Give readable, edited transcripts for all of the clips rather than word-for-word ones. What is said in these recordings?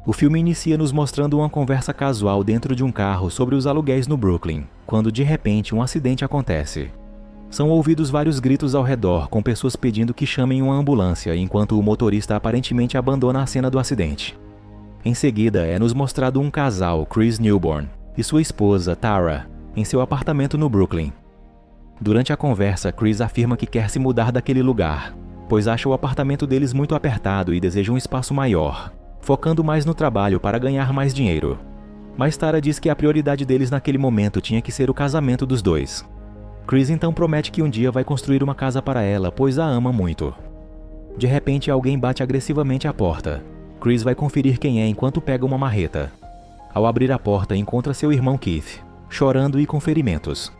O filme inicia nos mostrando uma conversa casual dentro de um carro sobre os aluguéis no Brooklyn, quando de repente um acidente acontece. São ouvidos vários gritos ao redor, com pessoas pedindo que chamem uma ambulância, enquanto o motorista aparentemente abandona a cena do acidente. Em seguida, é nos mostrado um casal, Chris Newborn, e sua esposa, Tara, em seu apartamento no Brooklyn. Durante a conversa, Chris afirma que quer se mudar daquele lugar, pois acha o apartamento deles muito apertado e deseja um espaço maior, focando mais no trabalho para ganhar mais dinheiro. Mas Tara diz que a prioridade deles naquele momento tinha que ser o casamento dos dois. Chris então promete que um dia vai construir uma casa para ela, pois a ama muito. De repente, alguém bate agressivamente à porta. Chris vai conferir quem é enquanto pega uma marreta. Ao abrir a porta, encontra seu irmão Keith, chorando e com ferimentos.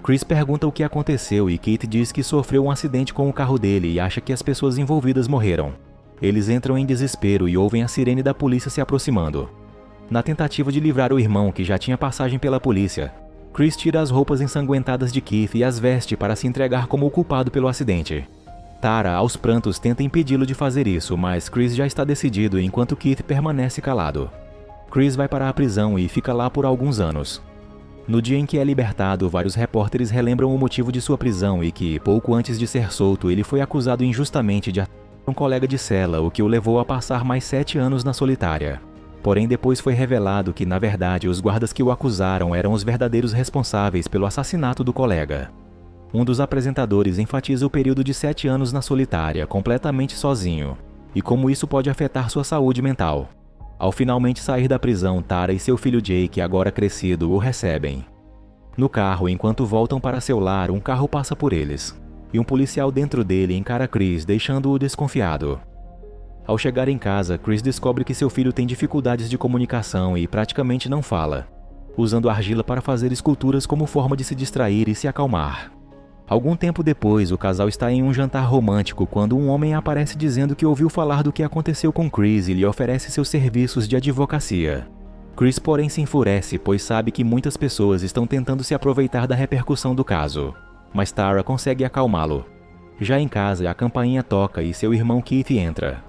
Chris pergunta o que aconteceu e Keith diz que sofreu um acidente com o carro dele e acha que as pessoas envolvidas morreram. Eles entram em desespero e ouvem a sirene da polícia se aproximando. Na tentativa de livrar o irmão, que já tinha passagem pela polícia, Chris tira as roupas ensanguentadas de Keith e as veste para se entregar como o culpado pelo acidente. Tara, aos prantos, tenta impedi-lo de fazer isso, mas Chris já está decidido enquanto Keith permanece calado. Chris vai para a prisão e fica lá por alguns anos. No dia em que é libertado, vários repórteres relembram o motivo de sua prisão e que, pouco antes de ser solto, ele foi acusado injustamente de assassinar um colega de cela, o que o levou a passar mais 7 anos na solitária. Porém, depois foi revelado que, na verdade, os guardas que o acusaram eram os verdadeiros responsáveis pelo assassinato do colega. Um dos apresentadores enfatiza o período de 7 anos na solitária, completamente sozinho, e como isso pode afetar sua saúde mental. Ao finalmente sair da prisão, Tara e seu filho Jake, agora crescido, o recebem. No carro, enquanto voltam para seu lar, um carro passa por eles, e um policial dentro dele encara Chris, deixando-o desconfiado. Ao chegar em casa, Chris descobre que seu filho tem dificuldades de comunicação e praticamente não fala, usando argila para fazer esculturas como forma de se distrair e se acalmar. Algum tempo depois, o casal está em um jantar romântico quando um homem aparece dizendo que ouviu falar do que aconteceu com Chris e lhe oferece seus serviços de advocacia. Chris, porém, se enfurece, pois sabe que muitas pessoas estão tentando se aproveitar da repercussão do caso. Mas Tara consegue acalmá-lo. Já em casa, a campainha toca e seu irmão Keith entra.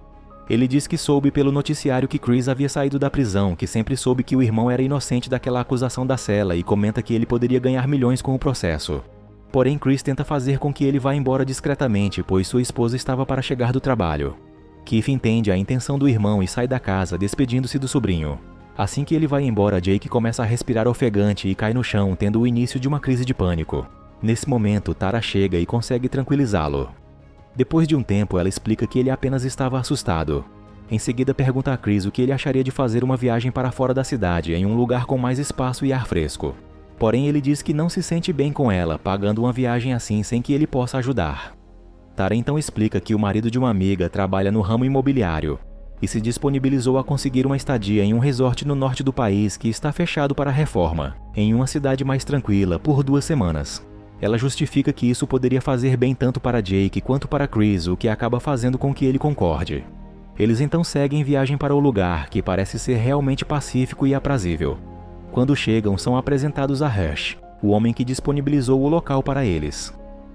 Ele diz que soube pelo noticiário que Chris havia saído da prisão, que sempre soube que o irmão era inocente daquela acusação da cela e comenta que ele poderia ganhar milhões com o processo. Porém, Chris tenta fazer com que ele vá embora discretamente, pois sua esposa estava para chegar do trabalho. Keith entende a intenção do irmão e sai da casa, despedindo-se do sobrinho. Assim que ele vai embora, Jake começa a respirar ofegante e cai no chão, tendo o início de uma crise de pânico. Nesse momento, Tara chega e consegue tranquilizá-lo. Depois de um tempo, ela explica que ele apenas estava assustado. Em seguida, pergunta a Chris o que ele acharia de fazer uma viagem para fora da cidade, em um lugar com mais espaço e ar fresco. Porém, ele diz que não se sente bem com ela, pagando uma viagem assim sem que ele possa ajudar. Tara então explica que o marido de uma amiga trabalha no ramo imobiliário e se disponibilizou a conseguir uma estadia em um resort no norte do país que está fechado para reforma, em uma cidade mais tranquila, por 2 semanas. Ela justifica que isso poderia fazer bem tanto para Jake quanto para Chris, o que acaba fazendo com que ele concorde. Eles então seguem viagem para o lugar, que parece ser realmente pacífico e aprazível. Quando chegam, são apresentados a Hersh, o homem que disponibilizou o local para eles.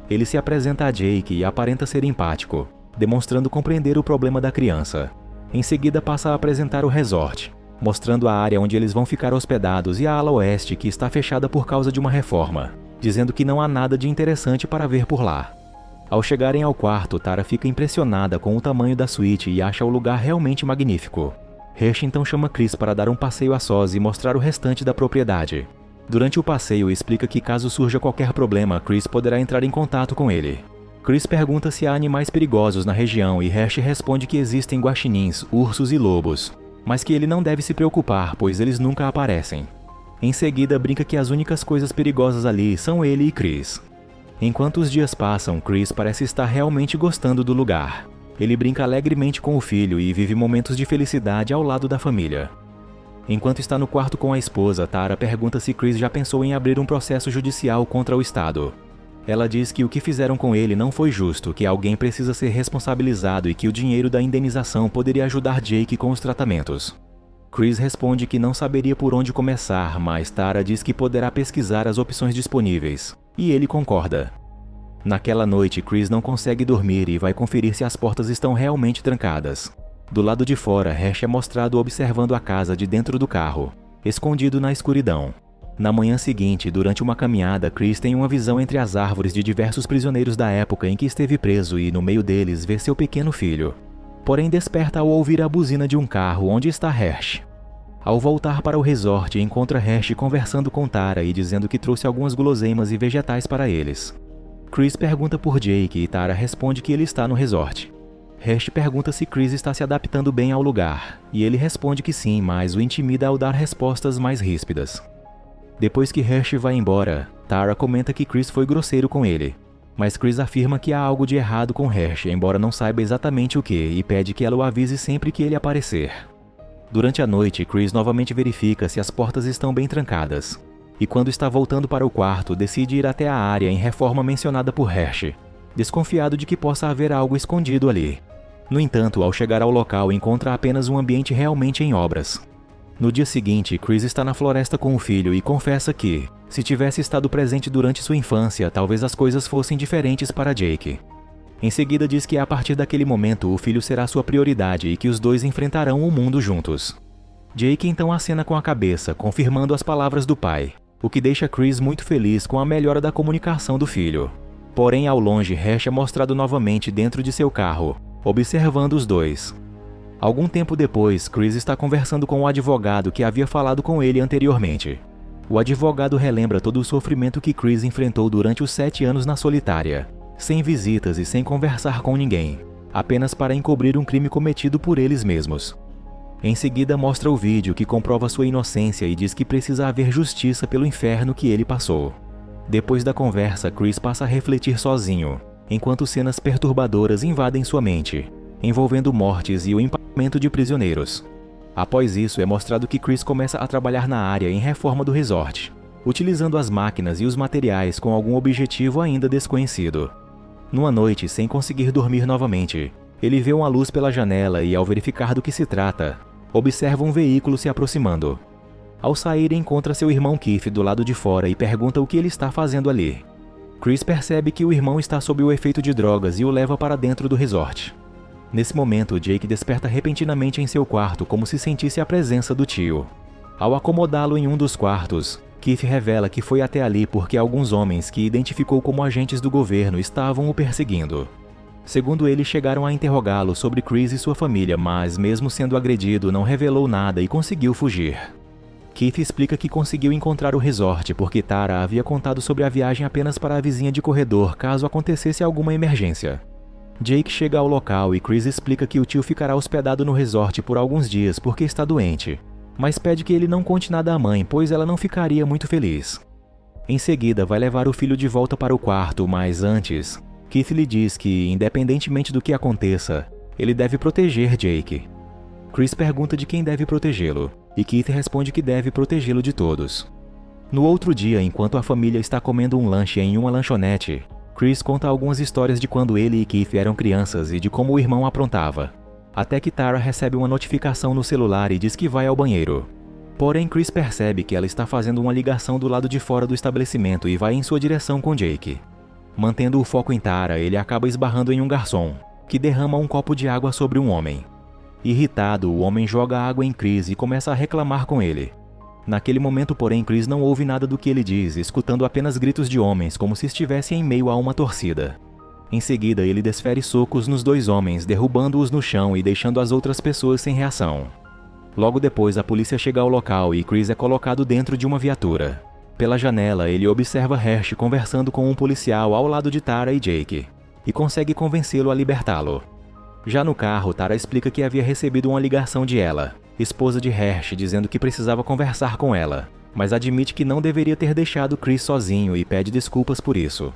Ele se apresenta a Jake e aparenta ser empático, demonstrando compreender o problema da criança. Em seguida, passa a apresentar o resort, mostrando a área onde eles vão ficar hospedados e a ala oeste, que está fechada por causa de uma reforma, dizendo que não há nada de interessante para ver por lá. Ao chegarem ao quarto, Tara fica impressionada com o tamanho da suíte e acha o lugar realmente magnífico. Hersh então chama Chris para dar um passeio a sós e mostrar o restante da propriedade. Durante o passeio, explica que caso surja qualquer problema, Chris poderá entrar em contato com ele. Chris pergunta se há animais perigosos na região e Hersh responde que existem guaxinins, ursos e lobos, mas que ele não deve se preocupar, pois eles nunca aparecem. Em seguida, brinca que as únicas coisas perigosas ali são ele e Chris. Enquanto os dias passam, Chris parece estar realmente gostando do lugar. Ele brinca alegremente com o filho e vive momentos de felicidade ao lado da família. Enquanto está no quarto com a esposa, Tara pergunta se Chris já pensou em abrir um processo judicial contra o Estado. Ela diz que o que fizeram com ele não foi justo, que alguém precisa ser responsabilizado e que o dinheiro da indenização poderia ajudar Jake com os tratamentos. Chris responde que não saberia por onde começar, mas Tara diz que poderá pesquisar as opções disponíveis, e ele concorda. Naquela noite, Chris não consegue dormir e vai conferir se as portas estão realmente trancadas. Do lado de fora, Hash é mostrado observando a casa de dentro do carro, escondido na escuridão. Na manhã seguinte, durante uma caminhada, Chris tem uma visão entre as árvores de diversos prisioneiros da época em que esteve preso e, no meio deles, vê seu pequeno filho. Porém, desperta ao ouvir a buzina de um carro onde está Hash. Ao voltar para o resort, encontra Hash conversando com Tara e dizendo que trouxe algumas guloseimas e vegetais para eles. Chris pergunta por Jake e Tara responde que ele está no resort. Hash pergunta se Chris está se adaptando bem ao lugar, e ele responde que sim, mas o intimida ao dar respostas mais ríspidas. Depois que Hash vai embora, Tara comenta que Chris foi grosseiro com ele, mas Chris afirma que há algo de errado com Hash, embora não saiba exatamente o que, e pede que ela o avise sempre que ele aparecer. Durante a noite, Chris novamente verifica se as portas estão bem trancadas, e quando está voltando para o quarto, decide ir até a área em reforma mencionada por Hash, desconfiado de que possa haver algo escondido ali. No entanto, ao chegar ao local, encontra apenas um ambiente realmente em obras. No dia seguinte, Chris está na floresta com o filho e confessa que, se tivesse estado presente durante sua infância, talvez as coisas fossem diferentes para Jake. Em seguida, diz que a partir daquele momento o filho será sua prioridade e que os dois enfrentarão o mundo juntos. Jake então acena com a cabeça, confirmando as palavras do pai, o que deixa Chris muito feliz com a melhora da comunicação do filho. Porém, ao longe, Hash é mostrado novamente dentro de seu carro, observando os dois. Algum tempo depois, Chris está conversando com o advogado que havia falado com ele anteriormente. O advogado relembra todo o sofrimento que Chris enfrentou durante os 7 anos na solitária, sem visitas e sem conversar com ninguém, apenas para encobrir um crime cometido por eles mesmos. Em seguida, mostra o vídeo que comprova sua inocência e diz que precisa haver justiça pelo inferno que ele passou. Depois da conversa, Chris passa a refletir sozinho, enquanto cenas perturbadoras invadem sua mente, envolvendo mortes e o empatamento de prisioneiros. Após isso, é mostrado que Chris começa a trabalhar na área em reforma do resort, utilizando as máquinas e os materiais com algum objetivo ainda desconhecido. Numa noite, sem conseguir dormir novamente, ele vê uma luz pela janela e, ao verificar do que se trata, observa um veículo se aproximando. Ao sair, encontra seu irmão Keith do lado de fora e pergunta o que ele está fazendo ali. Chris percebe que o irmão está sob o efeito de drogas e o leva para dentro do resort. Nesse momento, Jake desperta repentinamente em seu quarto como se sentisse a presença do tio. Ao acomodá-lo em um dos quartos, Keith revela que foi até ali porque alguns homens que identificou como agentes do governo estavam o perseguindo. Segundo ele, chegaram a interrogá-lo sobre Chris e sua família, mas mesmo sendo agredido, não revelou nada e conseguiu fugir. Keith explica que conseguiu encontrar o resort porque Tara havia contado sobre a viagem apenas para a vizinha de corredor caso acontecesse alguma emergência. Jake chega ao local e Chris explica que o tio ficará hospedado no resort por alguns dias porque está doente, mas pede que ele não conte nada à mãe, pois ela não ficaria muito feliz. Em seguida, vai levar o filho de volta para o quarto, mas antes, Keith lhe diz que, independentemente do que aconteça, ele deve proteger Jake. Chris pergunta de quem deve protegê-lo, e Keith responde que deve protegê-lo de todos. No outro dia, enquanto a família está comendo um lanche em uma lanchonete, Chris conta algumas histórias de quando ele e Keith eram crianças e de como o irmão aprontava. Até que Tara recebe uma notificação no celular e diz que vai ao banheiro. Porém, Chris percebe que ela está fazendo uma ligação do lado de fora do estabelecimento e vai em sua direção com Jake. Mantendo o foco em Tara, ele acaba esbarrando em um garçom, que derrama um copo de água sobre um homem. Irritado, o homem joga água em Chris e começa a reclamar com ele. Naquele momento, porém, Chris não ouve nada do que ele diz, escutando apenas gritos de homens como se estivesse em meio a uma torcida. Em seguida, ele desfere socos nos dois homens, derrubando-os no chão e deixando as outras pessoas sem reação. Logo depois, a polícia chega ao local e Chris é colocado dentro de uma viatura. Pela janela, ele observa Hash conversando com um policial ao lado de Tara e Jake, e consegue convencê-lo a libertá-lo. Já no carro, Tara explica que havia recebido uma ligação de ela, esposa de Hash, dizendo que precisava conversar com ela, mas admite que não deveria ter deixado Chris sozinho e pede desculpas por isso.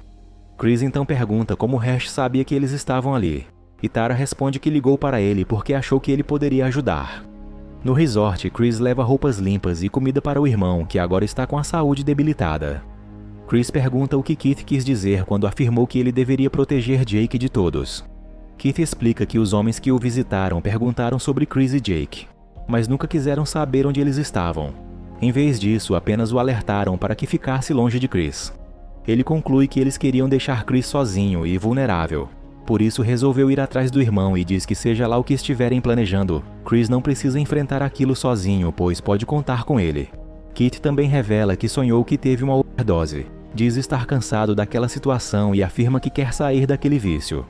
Chris então pergunta como Hash sabia que eles estavam ali, e Tara responde que ligou para ele porque achou que ele poderia ajudar. No resort, Chris leva roupas limpas e comida para o irmão, que agora está com a saúde debilitada. Chris pergunta o que Keith quis dizer quando afirmou que ele deveria proteger Jake de todos. Keith explica que os homens que o visitaram perguntaram sobre Chris e Jake, mas nunca quiseram saber onde eles estavam. Em vez disso, apenas o alertaram para que ficasse longe de Chris. Ele conclui que eles queriam deixar Chris sozinho e vulnerável. Por isso resolveu ir atrás do irmão e diz que seja lá o que estiverem planejando, Chris não precisa enfrentar aquilo sozinho, pois pode contar com ele. Kit também revela que sonhou que teve uma overdose. Diz estar cansado daquela situação e afirma que quer sair daquele vício.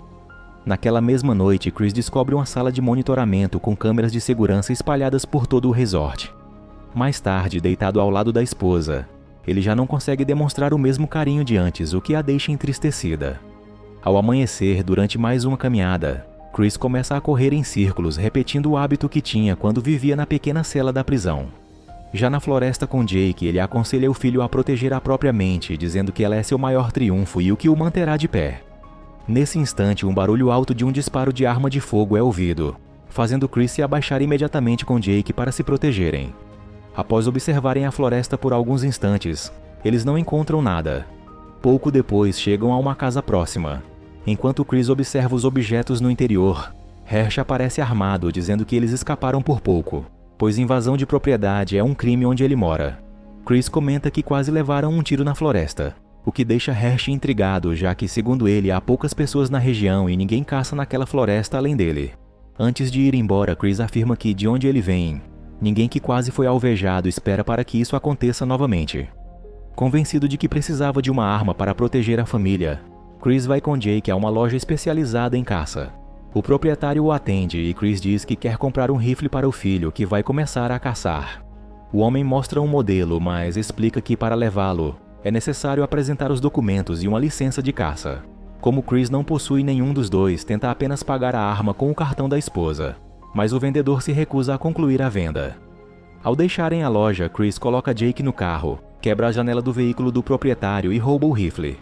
Naquela mesma noite, Chris descobre uma sala de monitoramento com câmeras de segurança espalhadas por todo o resort. Mais tarde, deitado ao lado da esposa, ele já não consegue demonstrar o mesmo carinho de antes, o que a deixa entristecida. Ao amanhecer, durante mais uma caminhada, Chris começa a correr em círculos, repetindo o hábito que tinha quando vivia na pequena cela da prisão. Já na floresta com Jake, ele aconselha o filho a proteger a própria mente, dizendo que ela é seu maior triunfo e o que o manterá de pé. Nesse instante, um barulho alto de um disparo de arma de fogo é ouvido, fazendo Chris se abaixar imediatamente com Jake para se protegerem. Após observarem a floresta por alguns instantes, eles não encontram nada. Pouco depois, chegam a uma casa próxima. Enquanto Chris observa os objetos no interior, Hersh aparece armado, dizendo que eles escaparam por pouco, pois invasão de propriedade é um crime onde ele mora. Chris comenta que quase levaram um tiro na floresta, o que deixa Hersh intrigado, já que, segundo ele, há poucas pessoas na região e ninguém caça naquela floresta além dele. Antes de ir embora, Chris afirma que, de onde ele vem, ninguém que quase foi alvejado espera para que isso aconteça novamente. Convencido de que precisava de uma arma para proteger a família, Chris vai com Jake a uma loja especializada em caça. O proprietário o atende e Chris diz que quer comprar um rifle para o filho, que vai começar a caçar. O homem mostra um modelo, mas explica que para levá-lo, é necessário apresentar os documentos e uma licença de caça. Como Chris não possui nenhum dos dois, tenta apenas pagar a arma com o cartão da esposa, mas o vendedor se recusa a concluir a venda. Ao deixarem a loja, Chris coloca Jake no carro, quebra a janela do veículo do proprietário e rouba o rifle.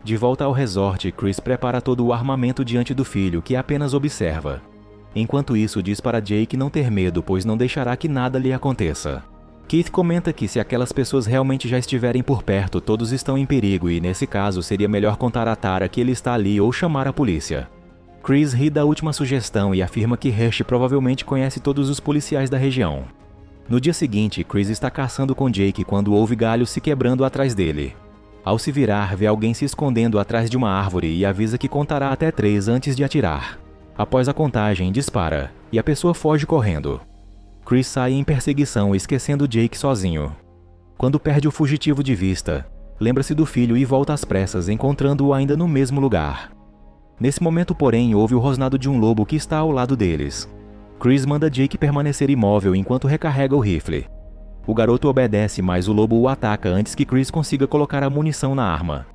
De volta ao resort, Chris prepara todo o armamento diante do filho, que apenas observa. Enquanto isso, diz para Jake não ter medo, pois não deixará que nada lhe aconteça. Keith comenta que se aquelas pessoas realmente já estiverem por perto, todos estão em perigo e, nesse caso, seria melhor contar a Tara que ele está ali ou chamar a polícia. Chris ri da última sugestão e afirma que Hersh provavelmente conhece todos os policiais da região. No dia seguinte, Chris está caçando com Jake quando ouve galhos se quebrando atrás dele. Ao se virar, vê alguém se escondendo atrás de uma árvore e avisa que contará até 3 antes de atirar. Após a contagem, dispara, e a pessoa foge correndo. Chris sai em perseguição, esquecendo Jake sozinho. Quando perde o fugitivo de vista, lembra-se do filho e volta às pressas, encontrando-o ainda no mesmo lugar. Nesse momento, porém, ouve o rosnado de um lobo que está ao lado deles. Chris manda Jake permanecer imóvel enquanto recarrega o rifle. O garoto obedece, mas o lobo o ataca antes que Chris consiga colocar a munição na arma.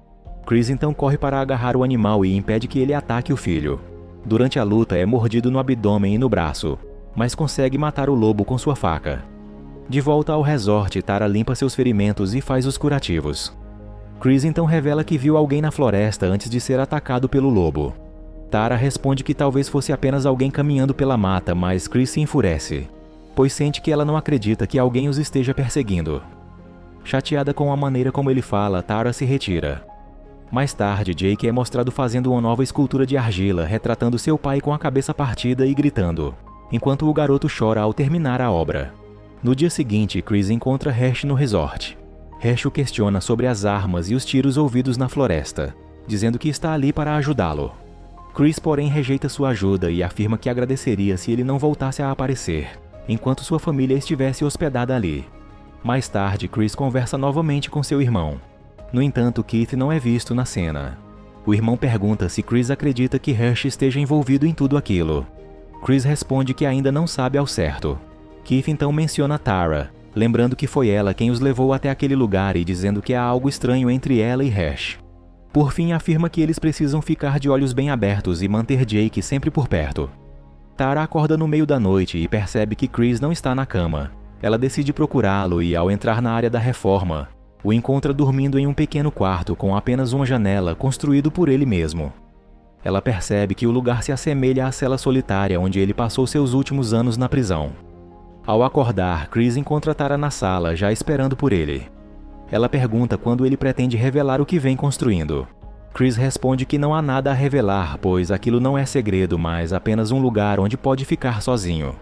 Chris então corre para agarrar o animal e impede que ele ataque o filho. Durante a luta, é mordido no abdômen e no braço, mas consegue matar o lobo com sua faca. De volta ao resort, Tara limpa seus ferimentos e faz os curativos. Chris então revela que viu alguém na floresta antes de ser atacado pelo lobo. Tara responde que talvez fosse apenas alguém caminhando pela mata, mas Chris se enfurece, pois sente que ela não acredita que alguém os esteja perseguindo. Chateada com a maneira como ele fala, Tara se retira. Mais tarde, Jake é mostrado fazendo uma nova escultura de argila, retratando seu pai com a cabeça partida e gritando, enquanto o garoto chora ao terminar a obra. No dia seguinte, Chris encontra Hersh no resort. Hersh o questiona sobre as armas e os tiros ouvidos na floresta, dizendo que está ali para ajudá-lo. Chris, porém, rejeita sua ajuda e afirma que agradeceria se ele não voltasse a aparecer, enquanto sua família estivesse hospedada ali. Mais tarde, Chris conversa novamente com seu irmão. No entanto, Keith não é visto na cena. O irmão pergunta se Chris acredita que Hersh esteja envolvido em tudo aquilo. Chris responde que ainda não sabe ao certo. Keith então menciona Tara, lembrando que foi ela quem os levou até aquele lugar e dizendo que há algo estranho entre ela e Hersh. Por fim, afirma que eles precisam ficar de olhos bem abertos e manter Jake sempre por perto. Tara acorda no meio da noite e percebe que Chris não está na cama. Ela decide procurá-lo e, ao entrar na área da reforma, o encontra dormindo em um pequeno quarto com apenas uma janela construído por ele mesmo. Ela percebe que o lugar se assemelha à cela solitária onde ele passou seus últimos anos na prisão. Ao acordar, Chris encontra Tara na sala, já esperando por ele. Ela pergunta quando ele pretende revelar o que vem construindo. Chris responde que não há nada a revelar, pois aquilo não é segredo, mas apenas um lugar onde pode ficar sozinho.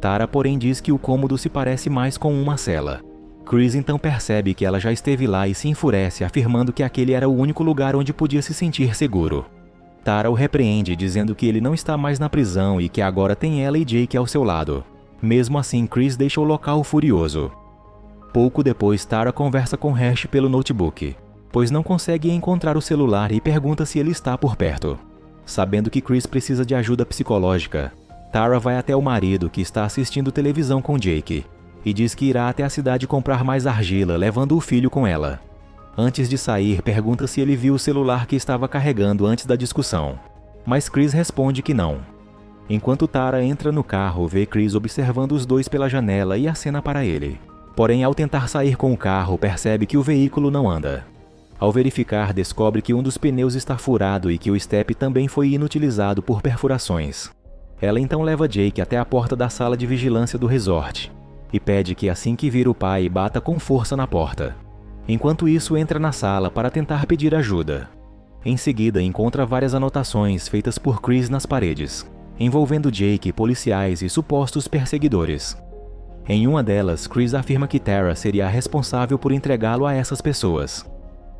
Tara, porém, diz que o cômodo se parece mais com uma cela. Chris então percebe que ela já esteve lá e se enfurece, afirmando que aquele era o único lugar onde podia se sentir seguro. Tara o repreende dizendo que ele não está mais na prisão e que agora tem ela e Jake ao seu lado. Mesmo assim, Chris deixa o local furioso. Pouco depois, Tara conversa com Hersh pelo notebook, pois não consegue encontrar o celular e pergunta se ele está por perto. Sabendo que Chris precisa de ajuda psicológica, Tara vai até o marido que está assistindo televisão com Jake e diz que irá até a cidade comprar mais argila, levando o filho com ela. Antes de sair, pergunta se ele viu o celular que estava carregando antes da discussão, mas Chris responde que não. Enquanto Tara entra no carro, vê Chris observando os dois pela janela e acena para ele. Porém, ao tentar sair com o carro, percebe que o veículo não anda. Ao verificar, descobre que um dos pneus está furado e que o step também foi inutilizado por perfurações. Ela então leva Jake até a porta da sala de vigilância do resort e pede que assim que vir o pai, bata com força na porta. Enquanto isso, entra na sala para tentar pedir ajuda. Em seguida, encontra várias anotações feitas por Chris nas paredes, envolvendo Jake, policiais e supostos perseguidores. Em uma delas, Chris afirma que Tara seria a responsável por entregá-lo a essas pessoas.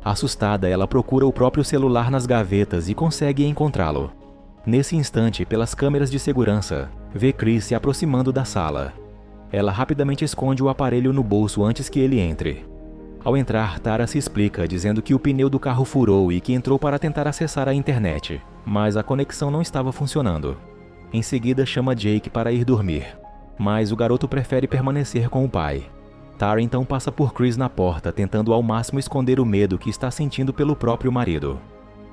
Assustada, ela procura o próprio celular nas gavetas e consegue encontrá-lo. Nesse instante, pelas câmeras de segurança, vê Chris se aproximando da sala. Ela rapidamente esconde o aparelho no bolso antes que ele entre. Ao entrar, Tara se explica, dizendo que o pneu do carro furou e que entrou para tentar acessar a internet, mas a conexão não estava funcionando. Em seguida, chama Jake para ir dormir, mas o garoto prefere permanecer com o pai. Tara então passa por Chris na porta, tentando ao máximo esconder o medo que está sentindo pelo próprio marido.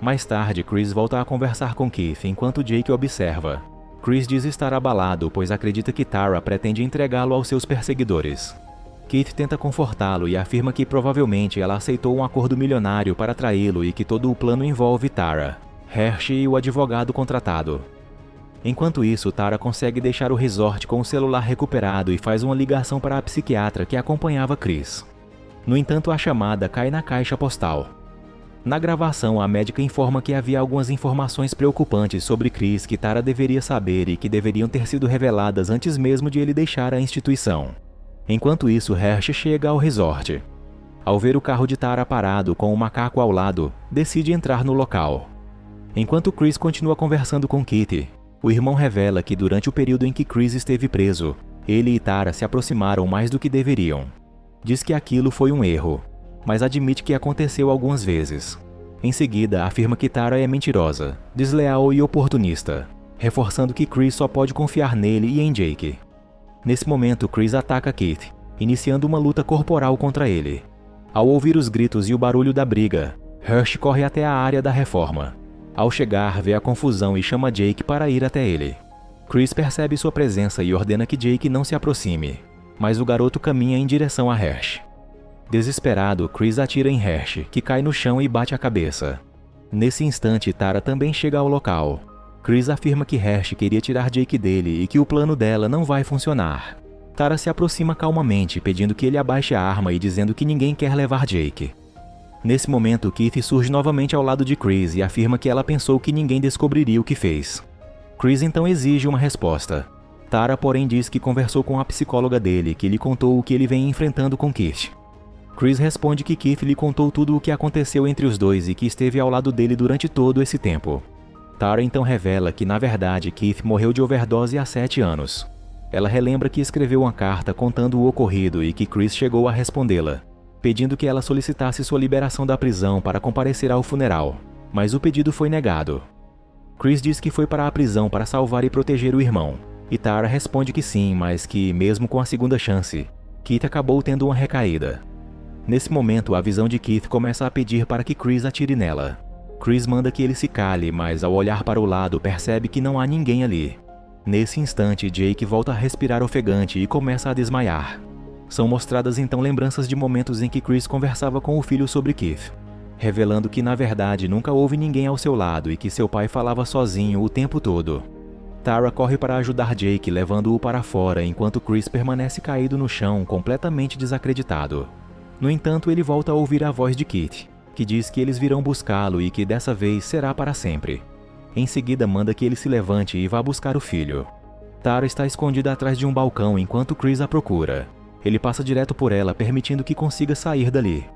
Mais tarde, Chris volta a conversar com Keith enquanto Jake observa. Chris diz estar abalado, pois acredita que Tara pretende entregá-lo aos seus perseguidores. Keith tenta confortá-lo e afirma que provavelmente ela aceitou um acordo milionário para traí-lo e que todo o plano envolve Tara, Hersh e o advogado contratado. Enquanto isso, Tara consegue deixar o resort com o celular recuperado e faz uma ligação para a psiquiatra que acompanhava Chris. No entanto, a chamada cai na caixa postal. Na gravação, a médica informa que havia algumas informações preocupantes sobre Chris que Tara deveria saber e que deveriam ter sido reveladas antes mesmo de ele deixar a instituição. Enquanto isso, Hersh chega ao resort. Ao ver o carro de Tara parado com o macaco ao lado, decide entrar no local. Enquanto Chris continua conversando com Kitty, o irmão revela que durante o período em que Chris esteve preso, ele e Tara se aproximaram mais do que deveriam. Diz que aquilo foi um erro, mas admite que aconteceu algumas vezes. Em seguida, afirma que Tara é mentirosa, desleal e oportunista, reforçando que Chris só pode confiar nele e em Jake. Nesse momento, Chris ataca Keith, iniciando uma luta corporal contra ele. Ao ouvir os gritos e o barulho da briga, Hersh corre até a área da reforma. Ao chegar, vê a confusão e chama Jake para ir até ele. Chris percebe sua presença e ordena que Jake não se aproxime, mas o garoto caminha em direção a Hersh. Desesperado, Chris atira em Hersh, que cai no chão e bate a cabeça. Nesse instante, Tara também chega ao local. Chris afirma que Hersh queria tirar Jake dele e que o plano dela não vai funcionar. Tara se aproxima calmamente, pedindo que ele abaixe a arma e dizendo que ninguém quer levar Jake. Nesse momento, Keith surge novamente ao lado de Chris e afirma que ela pensou que ninguém descobriria o que fez. Chris então exige uma resposta. Tara, porém, diz que conversou com a psicóloga dele, que lhe contou o que ele vem enfrentando com Keith. Chris responde que Keith lhe contou tudo o que aconteceu entre os dois e que esteve ao lado dele durante todo esse tempo. Tara então revela que, na verdade, Keith morreu de overdose há 7 anos. Ela relembra que escreveu uma carta contando o ocorrido e que Chris chegou a respondê-la, pedindo que ela solicitasse sua liberação da prisão para comparecer ao funeral, mas o pedido foi negado. Chris diz que foi para a prisão para salvar e proteger o irmão, e Tara responde que sim, mas que, mesmo com a segunda chance, Keith acabou tendo uma recaída. Nesse momento, a visão de Keith começa a pedir para que Chris atire nela. Chris manda que ele se cale, mas ao olhar para o lado percebe que não há ninguém ali. Nesse instante, Jake volta a respirar ofegante e começa a desmaiar. São mostradas então lembranças de momentos em que Chris conversava com o filho sobre Keith, revelando que na verdade nunca houve ninguém ao seu lado e que seu pai falava sozinho o tempo todo. Tara corre para ajudar Jake, levando-o para fora, enquanto Chris permanece caído no chão, completamente desacreditado. No entanto, ele volta a ouvir a voz de Keith, que diz que eles virão buscá-lo e que dessa vez será para sempre. Em seguida, manda que ele se levante e vá buscar o filho. Tara está escondida atrás de um balcão enquanto Chris a procura. Ele passa direto por ela, permitindo que consiga sair dali.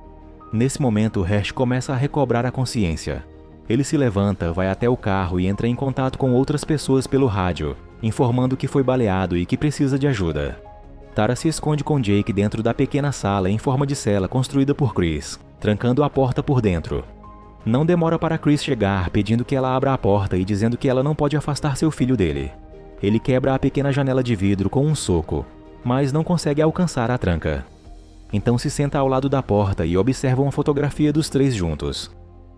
Nesse momento, Hersh começa a recobrar a consciência. Ele se levanta, vai até o carro e entra em contato com outras pessoas pelo rádio, informando que foi baleado e que precisa de ajuda. Tara se esconde com Jake dentro da pequena sala em forma de cela construída por Chris, trancando a porta por dentro. Não demora para Chris chegar, pedindo que ela abra a porta e dizendo que ela não pode afastar seu filho dele. Ele quebra a pequena janela de vidro com um soco, mas não consegue alcançar a tranca. Então se senta ao lado da porta e observa uma fotografia dos três juntos.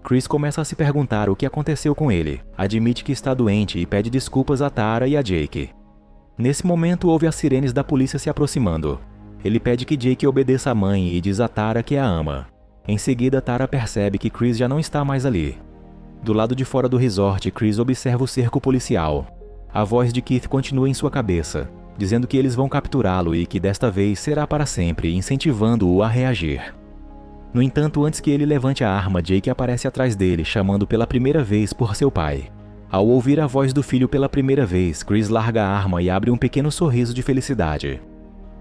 Chris começa a se perguntar o que aconteceu com ele, admite que está doente e pede desculpas a Tara e a Jake. Nesse momento ouve as sirenes da polícia se aproximando. Ele pede que Jake obedeça à mãe e diz a Tara que a ama. Em seguida, Tara percebe que Chris já não está mais ali. Do lado de fora do resort, Chris observa o cerco policial. A voz de Keith continua em sua cabeça, dizendo que eles vão capturá-lo e que desta vez será para sempre, incentivando-o a reagir. No entanto, antes que ele levante a arma, Jake aparece atrás dele, chamando pela primeira vez por seu pai. Ao ouvir a voz do filho pela primeira vez, Chris larga a arma e abre um pequeno sorriso de felicidade.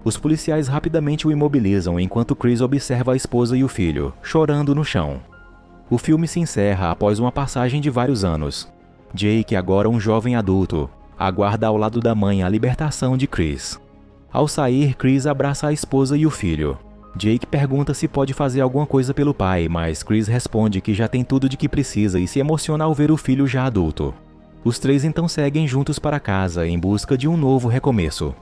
Os policiais rapidamente o imobilizam enquanto Chris observa a esposa e o filho, chorando no chão. O filme se encerra após uma passagem de vários anos. Jake, agora um jovem adulto, aguarda ao lado da mãe a libertação de Chris. Ao sair, Chris abraça a esposa e o filho. Jake pergunta se pode fazer alguma coisa pelo pai, mas Chris responde que já tem tudo de que precisa e se emociona ao ver o filho já adulto. Os três então seguem juntos para casa em busca de um novo recomeço.